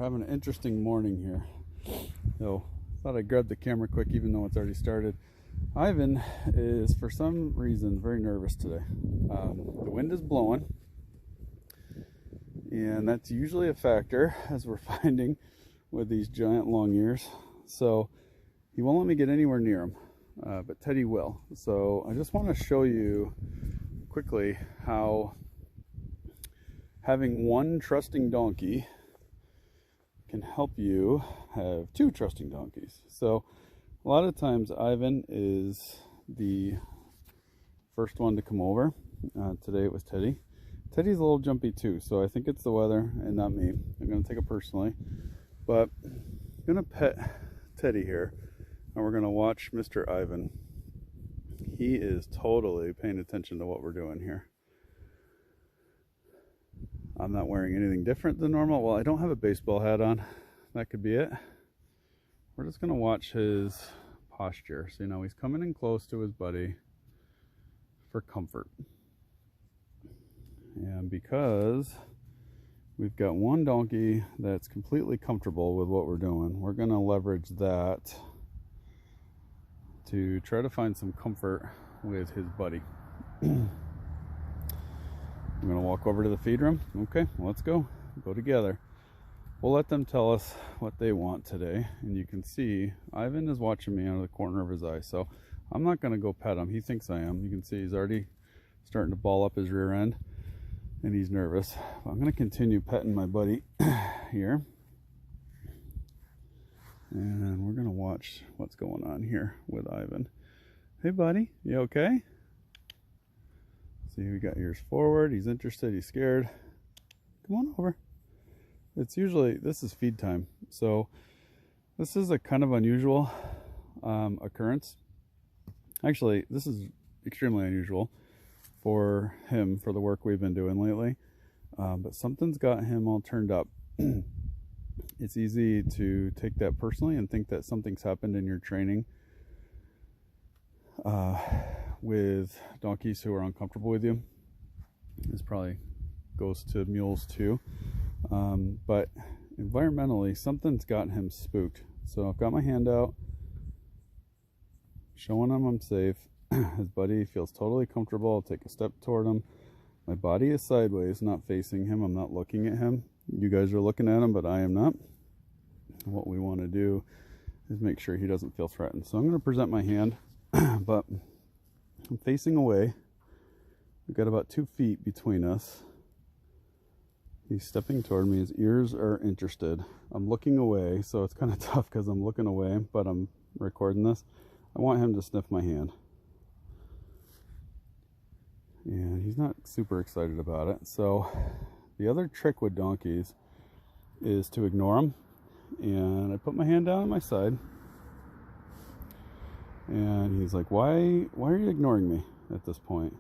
having an interesting morning here. So thought I'd grab the camera quick even though it's already started. Ivan is for some reason very nervous today. The wind is blowing, and that's usually a factor, as we're finding with these giant long ears. So he won't let me get anywhere near him, but Teddy will. So I just want to show you quickly how having one trusting donkey can help you have two trusting donkeys. So a lot of times Ivan is the first one to come over. Today it was Teddy. Teddy's a little jumpy too, so I think it's the weather and not me. I'm going to take it personally, but I'm going to pet Teddy here, and we're going to watch Mr. Ivan. He is totally paying attention to what we're doing here. I'm not wearing anything different than normal. Well, I don't have a baseball hat on. That could be it. We're just going to watch his posture. So, you know, he's coming in close to his buddy for comfort. And because we've got one donkey that's completely comfortable with what we're doing, we're going to leverage that to try to find some comfort with his buddy. I'm going to walk over to the feed room. Okay, let's go together. We'll let them tell us what they want today. And you can see Ivan is watching me out of the corner of his eye. So I'm not going to go pet him. He thinks I am. You can see he's already starting to ball up his rear end, and he's nervous. I'm going to continue petting my buddy here. And we're going to watch what's going on here with Ivan. Hey buddy, you okay? See, we got ears forward. He's interested. He's scared. Come on over. It's usually, this is feed time. So this is a kind of unusual occurrence. Actually, this is extremely unusual for him, for the work we've been doing lately. But something's got him all turned up. It's easy to take that personally and think that something's happened in your training with donkeys who are uncomfortable with you. This probably goes to mules too. But environmentally, something's got him spooked. So I've got my hand out, showing him I'm safe. His buddy feels totally comfortable. I'll take a step toward him. My body is sideways, not facing him. I'm not looking at him. You guys are looking at him, but I am not. What we want to do is make sure he doesn't feel threatened. So I'm going to present my hand, but I'm facing away. We've got about 2 feet between us. He's stepping toward me. His ears are interested. I'm looking away, so it's kind of tough because I'm looking away, but I'm recording this. I want him to sniff my hand. And he's not super excited about it. So the other trick with donkeys is to ignore them. And I put my hand down at my side. And he's like, why are you ignoring me at this point?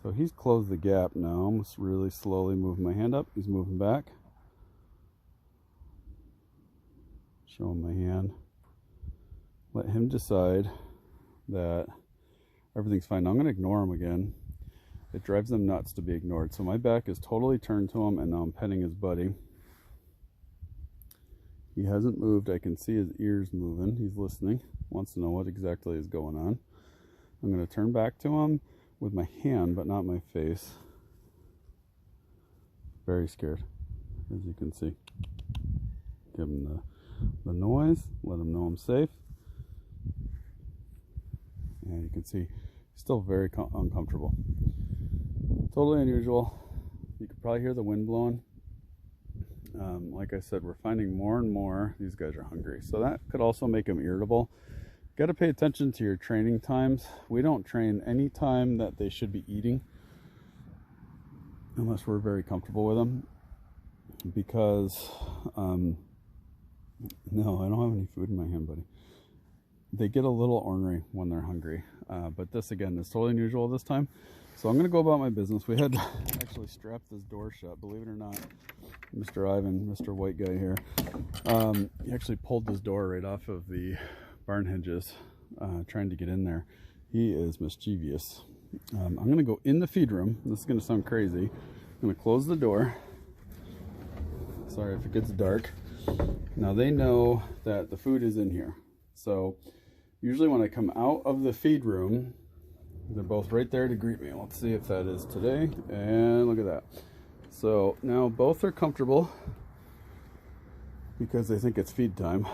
So he's closed the gap now. I'm just really slowly moving my hand up. He's moving back. Show him my hand. Let him decide that everything's fine. Now I'm going to ignore him again. It drives them nuts to be ignored. So my back is totally turned to him, and now I'm petting his buddy. He hasn't moved. I can see his ears moving. He's listening. Wants to know what exactly is going on. I'm going to turn back to him with my hand, but not my face. Very scared, as you can see. Give him the noise. Let him know I'm safe. And you can see he's still very uncomfortable. Totally unusual. You could probably hear the wind blowing. Like I said, we're finding more and more these guys are hungry. So that could also make them irritable. Got to pay attention to your training times. We don't train any time that they should be eating unless we're very comfortable with them. Because, no, I don't have any food in my hand, buddy. They get a little ornery when they're hungry. But this, again, is totally unusual this time. So I'm going to go about my business. We had to actually strap this door shut, believe it or not. Mr. Ivan, Mr. White guy here, he actually pulled this door right off of the barn hinges, trying to get in there. He is mischievous. I'm going to go in the feed room. This is going to sound crazy. I'm going to close the door Sorry if it gets dark. Now they know that the food is in here. So usually when I come out of the feed room, they're both right there to greet me. Let's see if that is today. And look at that. So now both are comfortable because they think it's feed time.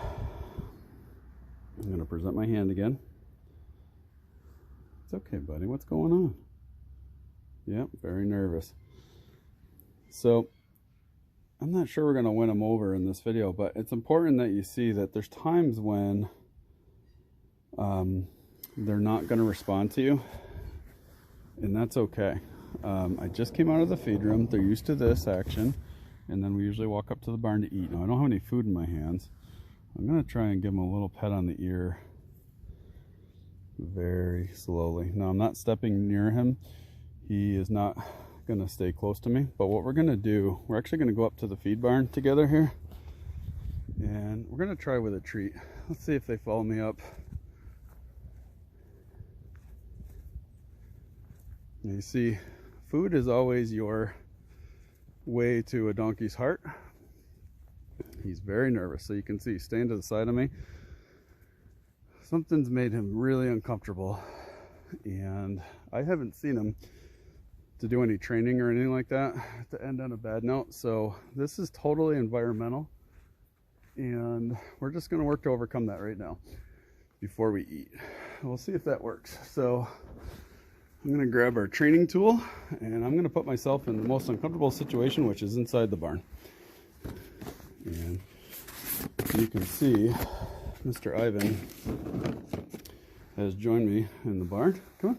I'm going to present my hand again. It's okay, buddy. What's going on? Yep, very nervous. So I'm not sure we're going to win them over in this video, but it's important that you see that there's times when they're not going to respond to you, and that's okay. I just came out of the feed room. They're used to this action, and then we usually walk up to the barn to eat. Now I don't have any food in my hands. I'm going to try and give him a little pet on the ear very slowly. Now I'm not stepping near him. He is not going to stay close to me, but what we're going to do, we're actually going to go up to the feed barn together here, and we're going to try with a treat. Let's see if they follow me up. Now you see, food is always your way to a donkey's heart. He's very nervous, so you can see he's staying to the side of me. Something's made him really uncomfortable, and I haven't seen him to do any training or anything like that to end on a bad note. So this is totally environmental, and we're just going to work to overcome that right now before we eat. We'll see if that works. So I'm going to grab our training tool, and I'm going to put myself in the most uncomfortable situation, which is inside the barn. And you can see Mr. Ivan has joined me in the barn. Come on.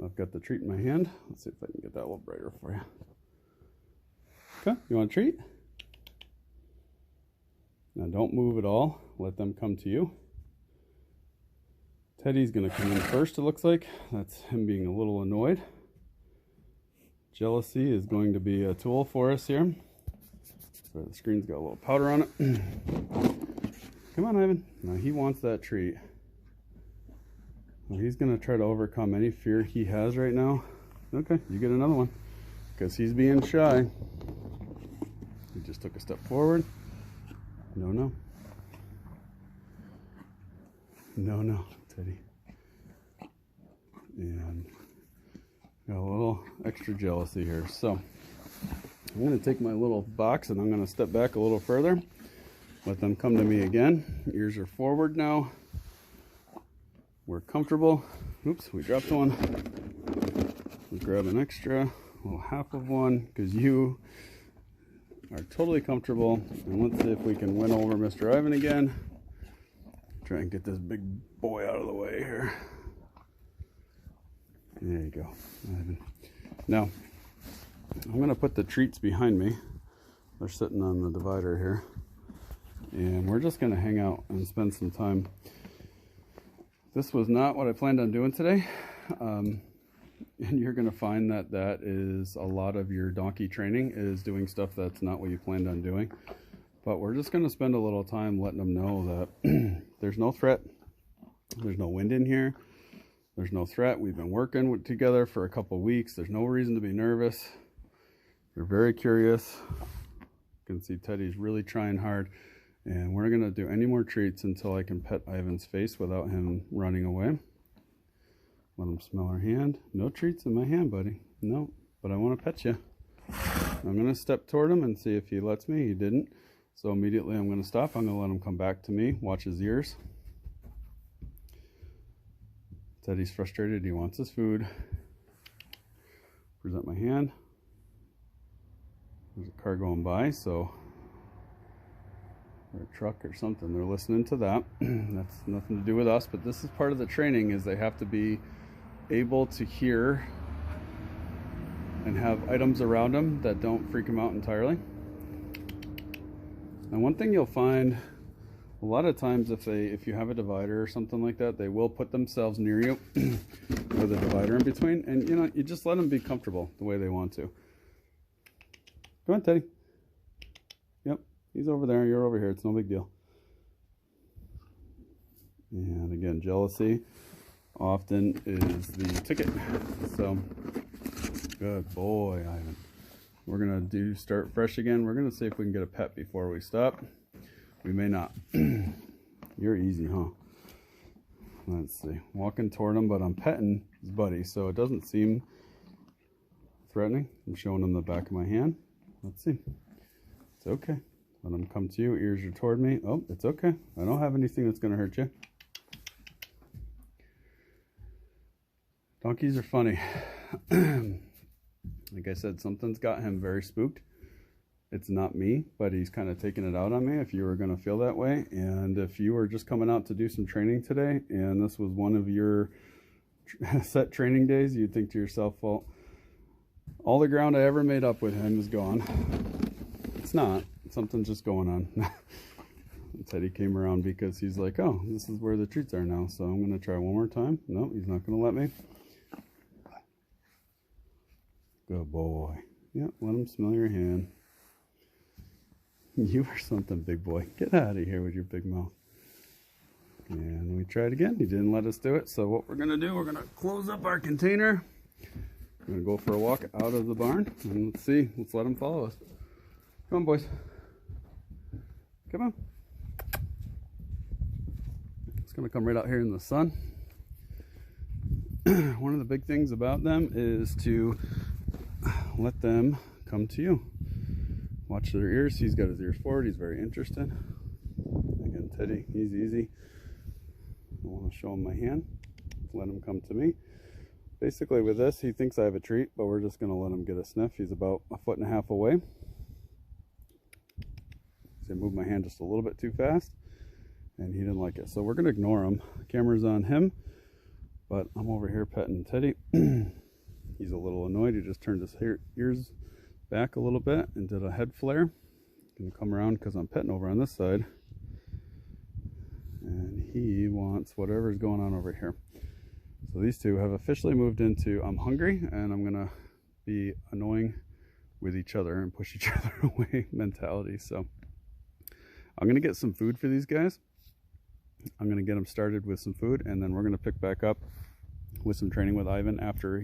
I've got the treat in my hand. Let's see if I can get that a little brighter for you. Okay, you want a treat? Now don't move at all. Let them come to you. Teddy's going to come in first, it looks like. That's him being a little annoyed. Jealousy is going to be a tool for us here. So the screen's got a little powder on it. Come on, Ivan. Now he wants that treat. Well, he's going to try to overcome any fear he has right now. Okay, you get another one because he's being shy. He just took a step forward. No, no. No, no, Teddy. And got a little extra jealousy here. So I'm going to take my little box and I'm going to step back a little further. Let them come to me again. Ears are forward now. We're comfortable. Oops, we dropped one. We'll grab an extra, well, half of one, because you are totally comfortable. And let's see if we can win over Mr. Ivan again. Try and get this big boy out of the way here. There you go, Ivan. Now, I'm going to put the treats behind me. They're sitting on the divider here. And we're just going to hang out and spend some time. This was not what I planned on doing today. And you're going to find that that is a lot of your donkey training is doing stuff that's not what you planned on doing. But we're just going to spend a little time letting them know that there's no threat. There's no wind in here. There's no threat. We've been working together for a couple weeks. There's no reason to be nervous. They're very curious. You can see Teddy's really trying hard. And we're going to do any more treats until I can pet Ivan's face without him running away. Let him smell our hand. No treats in my hand, buddy. No, but I want to pet you. I'm going to step toward him and see if he lets me. He didn't. So immediately I'm going to stop. I'm going to let him come back to me. Watch his ears. Teddy's frustrated. He wants his food. Present my hand. There's a car going by, so... or a truck or something. They're listening to that. That's nothing to do with us, but this is part of the training, is they have to be able to hear and have items around them that don't freak them out entirely. And one thing you'll find a lot of times, if you have a divider or something like that, they will put themselves near you with a divider in between, and you know, you just let them be comfortable the way they want to. Go on, Teddy. Yep. He's over there, you're over here, it's no big deal. And again, jealousy often is the ticket. So, good boy, Ivan. we're gonna start fresh again. We're gonna see if we can get a pet before we stop. We may not. You're easy, huh? Let's see. Walking toward him, but I'm petting his buddy, so it doesn't seem threatening. I'm showing him the back of my hand. Let's see. It's okay. Let him come to you. Ears are toward me. Oh, it's okay. I don't have anything that's gonna hurt you. Donkeys are funny. Like I said, something's got him very spooked. It's not me, but he's kind of taking it out on me if you were going to feel that way. And if you were just coming out to do some training today and this was one of your set training days, you'd think to yourself, well, all the ground I ever made up with him is gone. It's not. Something's just going on. Teddy came around because he's like, oh, this is where the treats are now, so I'm going to try one more time. No, he's not going to let me. Good boy. Yep, let him smell your hand. You are something, big boy. Get out of here with your big mouth. And we tried again. He didn't let us do it. So what we're going to do, we're going to close up our container. We're going to go for a walk out of the barn. And let's see. Let's let him follow us. Come on, boys. Come on. It's going to come right out here in the sun. One of the big things about them is to let them come to you. Watch their ears. He's got his ears forward. He's very interested. Again, Teddy, he's easy. I want to show him my hand. Let him come to me. Basically with this, he thinks I have a treat, but we're just going to let him get a sniff. He's about 1.5 feet away. So I moved my hand just a little bit too fast, and he didn't like it. So we're going to ignore him. The camera's on him, but I'm over here petting Teddy. He's a little annoyed. He just turned his ears back a little bit and did a head flare. Gonna come around because I'm petting over on this side, and he wants whatever's going on over here. So these two have officially moved into I'm hungry and I'm gonna be annoying with each other and push each other away mentality. So I'm gonna get some food for these guys. I'm gonna get them started with some food, and then we're gonna pick back up with some training with Ivan after